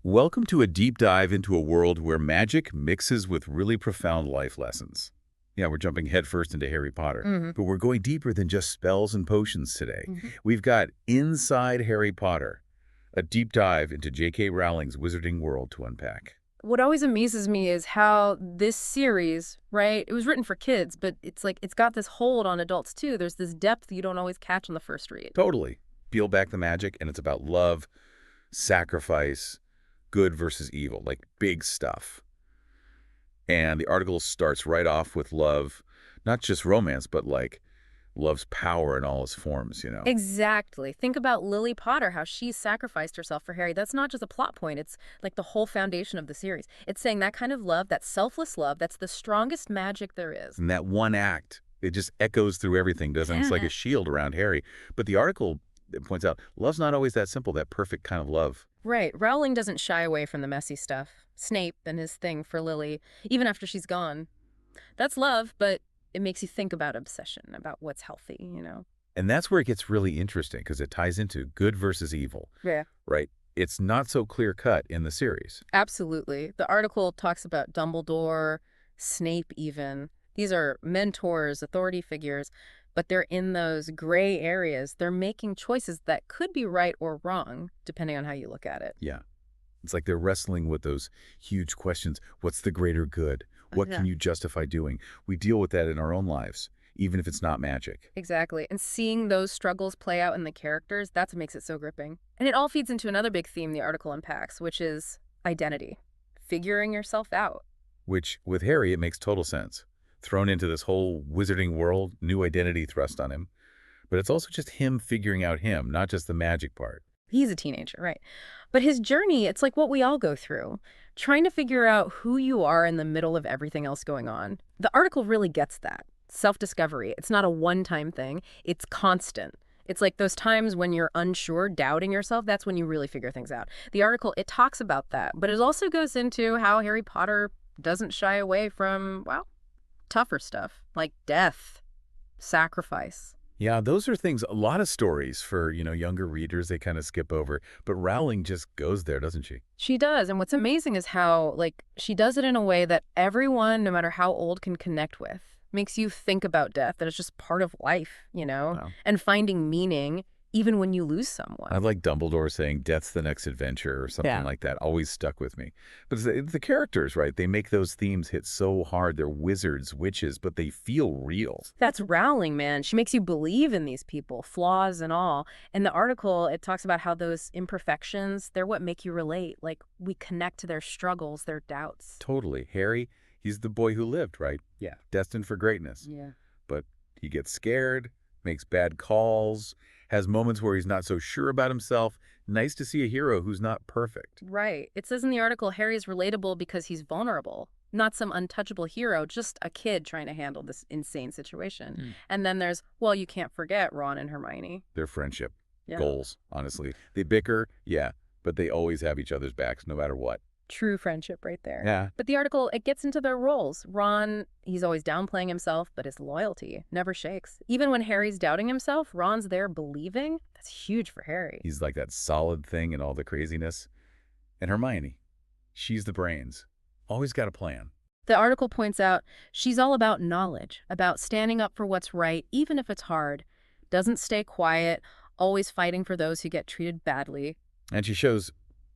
Welcome to a deep dive into a world where magic mixes with really profound life lessons. Yeah, we're jumping headfirst into Harry Potter, hmm but we're going deeper than just spells and potions today. hmm We've got Inside Harry Potter, a deep dive into J.K. Rowling's wizarding world to unpack. What always amazes me is how this series, right? It was written for kids, but it's like it's got this hold on adults too. There's this depth you don't always catch on the first read. Totally. Peel back the magic, and it's about love, sacrifice, good versus evil, like big stuff. And the article starts right off with love, not just romance, but like love's power in all its forms. Exactly. Think about Lily Potter, how she sacrificed herself for Harry. That's not just a plot point. It's like the whole foundation of the series. It's saying that kind of love, that selfless love, that's the strongest magic there is. And that one act, it just echoes through everything, doesn't it? It's like a Yeah. shield around Harry. But the article points out love's not always that simple, that perfect kind of love. Right. Rowling doesn't shy away from the messy stuff. Snape and his thing for Lily, even after she's gone. That's love, but it makes you think about obsession, about what's healthy. And that's where it gets really interesting because it ties into good versus evil, Yeah. right? It's not so clear cut in the series. Absolutely. The article talks about Dumbledore, Snape even. These are mentors, authority figures, but they're in those gray areas. They're making choices that could be right or wrong, depending on how you look at it. Yeah. It's like they're wrestling with those huge questions. What's the greater good? What Yeah. can you justify doing? We deal with that in our own lives, even if it's not magic. Exactly. And seeing those struggles play out in the characters, that's what makes it so gripping. And it all feeds into another big theme the article unpacks, which is identity, figuring yourself out. Which, with Harry, it makes total sense. Thrown into this whole wizarding world, new identity thrust on him. But it's also just him figuring out him, not just the magic part. He's a teenager, right? But his journey, it's like what we all go through, trying to figure out who you are in the middle of everything else going on. The article really gets that. Self-discovery. It's not a one-time thing. It's constant. It's like those times when you're unsure, doubting yourself, that's when you really figure things out. The article, it talks about that, but it also goes into how Harry Potter doesn't shy away from, well, tougher stuff like death, sacrifice. Yeah, those are things, a lot of stories for, younger readers, they kind of skip over. But Rowling just goes there, doesn't she? She does. And what's amazing is how, like, she does it in a way that everyone, no matter how old, can connect with. Makes you think about death, that it's just part of life, Wow. and finding meaning even when you lose I someone. like Dumbledore saying, death's the next adventure or something Yeah. like that. Always stuck with me. But it's the characters, right? They make those themes hit so hard. They're wizards, witches, but they feel real. That's Rowling, man. She makes you believe in these people, flaws and all. In the article, it talks about how those imperfections, they're what make you relate. Like, we connect to their struggles, their doubts. Totally. Harry, he's the boy who lived, right? Yeah. Destined for greatness. Yeah. But he gets scared, makes bad calls, has moments where he's not so sure about himself. Nice to see a hero who's not perfect. Right. It says in the article, Harry is relatable because he's vulnerable. Not some untouchable hero, just a kid trying to handle this insane situation. And then there's, well, you can't forget Ron and Hermione. Their friendship, Yeah. goals, honestly. They bicker, yeah, but they always have each other's backs no matter what. True friendship right there. Yeah. But the article, it gets into their roles. Ron, he's always downplaying himself, but his loyalty never shakes. Even when Harry's doubting himself, Ron's there believing. That's huge for Harry. He's like that solid thing in all the craziness. And Hermione, she's the brains. Always got a plan. The article points out she's all about knowledge, about standing up for what's right, even if it's hard. Doesn't stay quiet, always fighting for those who get treated badly. And she shows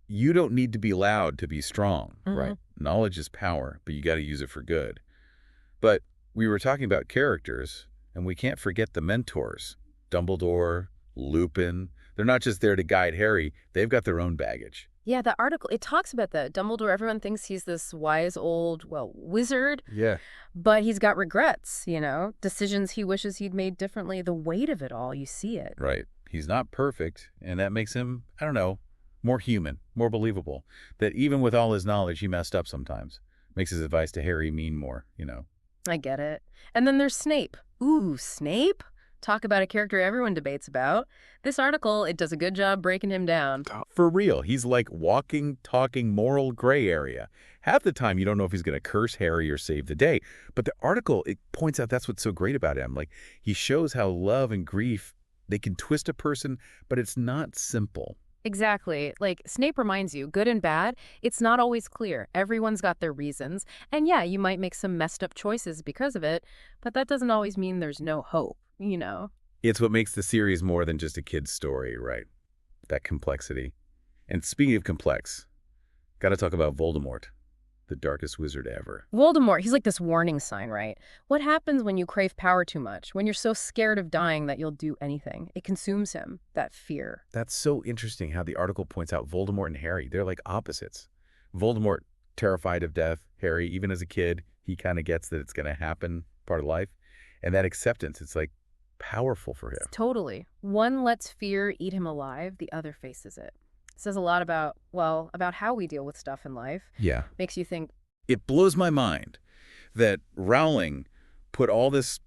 you don't need to be loud to be strong, Mhm. right? Knowledge is power, but you got to use it for good. But we were talking about characters, and we can't forget the mentors. Dumbledore, Lupin. They're not just there to guide Harry. They've got their own baggage. Yeah, the article, it talks about that. Dumbledore, everyone thinks he's this wise old, well, wizard, Yeah. but he's got regrets, decisions he wishes he'd made differently. The weight of it all, you see it. Right. He's not perfect, and that makes him, I don't know, more human, more believable. That even with all his knowledge, he messed up sometimes. Makes his advice to Harry mean more. I get it. And then there's Snape. Ooh, Snape? Talk about a character everyone debates about. This article, it does a good job breaking him down. For real, he's like walking, talking moral gray area. Half the time, you don't know if he's going to curse Harry or save the day. But the article, it points out that's what's so great about him. Like, he shows how love and grief, they can twist a person, but it's not simple. Exactly. Like Snape reminds you, good and bad, it's not always clear. Everyone's got their reasons. And yeah, you might make some messed up choices because of it, but that doesn't always mean there's no hope. It's what makes the series more than just a kid's story, right? That complexity. And speaking of complex, got to talk about Voldemort, the darkest wizard ever. Voldemort, he's like this warning sign, right? What happens when you crave power too much? When you're so scared of dying that you'll do anything? It consumes him, that fear. That's so interesting how the article points out Voldemort and Harry. They're like opposites. Voldemort, terrified of death. Harry, even as a kid, he kind of gets that it's going to happen, part of life. And that acceptance, it's like powerful for him. Totally. One lets fear eat him alive, the other faces it. Says a lot about, well, about how we deal with stuff in life. Yeah. Makes you think, It blows my mind that Rowling put all this,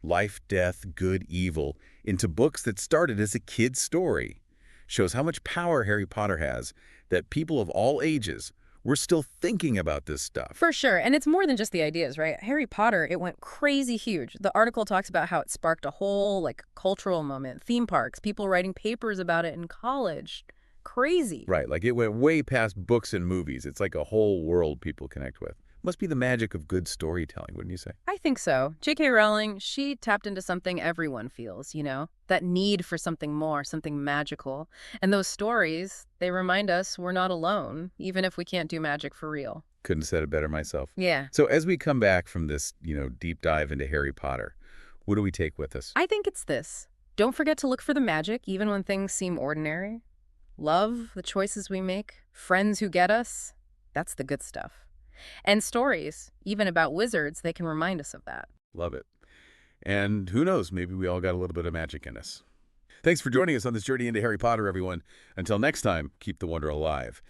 life, death, good, evil into books that started as a kid's story. Shows how much power Harry Potter has, that people of all ages were still thinking about this stuff. for sure. And it's more than just the ideas, right? Harry Potter, it went crazy huge. The article talks about how it sparked a whole, like, cultural moment. Theme parks, people writing papers about it in college. Crazy. Right, like it went way past books and movies. It's like a whole world people connect with. Must be the magic of good storytelling, wouldn't you say? I think so. J.K. Rowling, she tapped into something everyone feels. That need for something more, something magical. And those stories, they remind us we're not alone, even if we can't do magic for real. Couldn't have said it better myself. Yeah. So as we come back from this, deep dive into Harry Potter, what do we take with us? I think it's this. Don't forget to look for the magic, even when things seem ordinary. Love, the choices we make, friends who get us, that's the good stuff. And stories, even about wizards, they can remind us of that. Love it. And who knows, maybe we all got a little bit of magic in us. Thanks for joining us on this journey into Harry Potter, everyone. Until next time, keep the wonder alive.